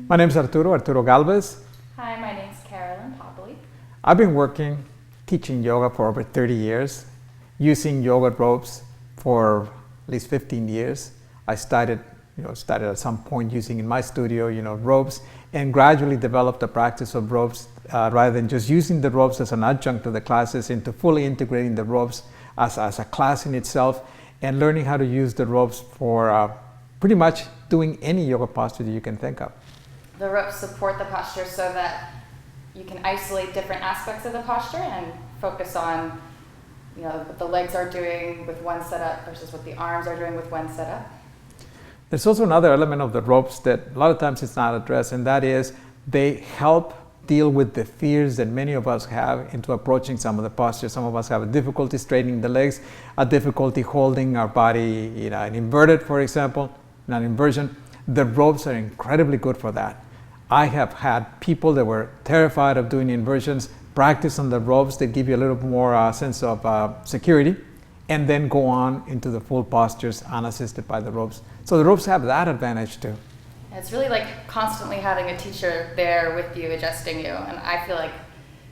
My name is Arturo Galvez. Hi, my name is Carolyn Popley. I've been teaching yoga for over 30 years, using yoga ropes for at least 15 years. I started at some point using in my studio, ropes, and gradually developed a practice of ropes rather than just using the ropes as an adjunct to the classes, into fully integrating the ropes as a class in itself, and learning how to use the ropes for pretty much doing any yoga posture that you can think of. The ropes support the posture so that you can isolate different aspects of the posture and focus on what the legs are doing with one setup versus what the arms are doing with one setup. There's also another element of the ropes that a lot of times it's not addressed, and that is they help deal with the fears that many of us have into approaching some of the postures. Some of us have a difficulty straightening the legs, a difficulty holding our body, an inverted, for example, not inversion. The ropes are incredibly good for that. I have had people that were terrified of doing inversions practice on the ropes that give you a little more sense of security, and then go on into the full postures unassisted by the ropes. So the ropes have that advantage too. It's really like constantly having a teacher there with you, adjusting you. And I feel like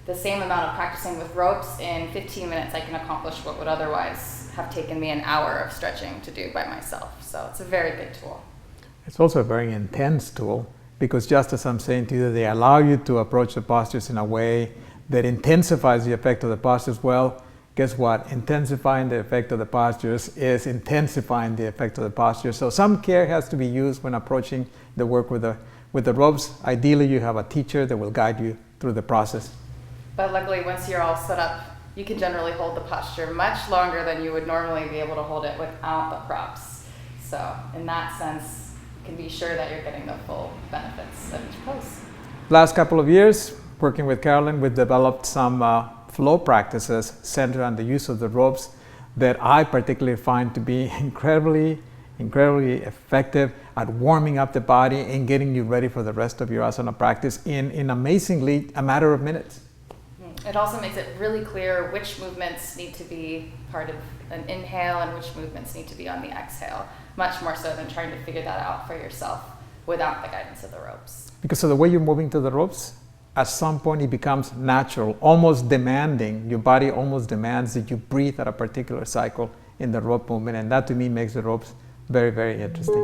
the same amount of practicing with ropes, in 15 minutes I can accomplish what would otherwise have taken me an hour of stretching to do by myself. So it's a very good tool. It's also a very intense tool, because just as I'm saying to you, they allow you to approach the postures in a way that intensifies the effect of the postures. Well, guess what? Intensifying the effect of the postures is intensifying the effect of the postures. So some care has to be used when approaching the work with the ropes. Ideally, you have a teacher that will guide you through the process. But luckily, once you're all set up, you can generally hold the posture much longer than you would normally be able to hold it without the props. So in that sense, can be sure that you're getting the full benefits of each pose. Last couple of years, working with Carolyn, we've developed some flow practices centered on the use of the ropes that I particularly find to be incredibly effective at warming up the body and getting you ready for the rest of your asana practice in amazingly a matter of minutes. It also makes it really clear which movements need to be part of an inhale and which movements need to be on the exhale, much more so than trying to figure that out for yourself without the guidance of the ropes. Because of the way you're moving to the ropes, at some point it becomes natural, almost demanding. Your body almost demands that you breathe at a particular cycle in the rope movement, and that to me makes the ropes very, very interesting.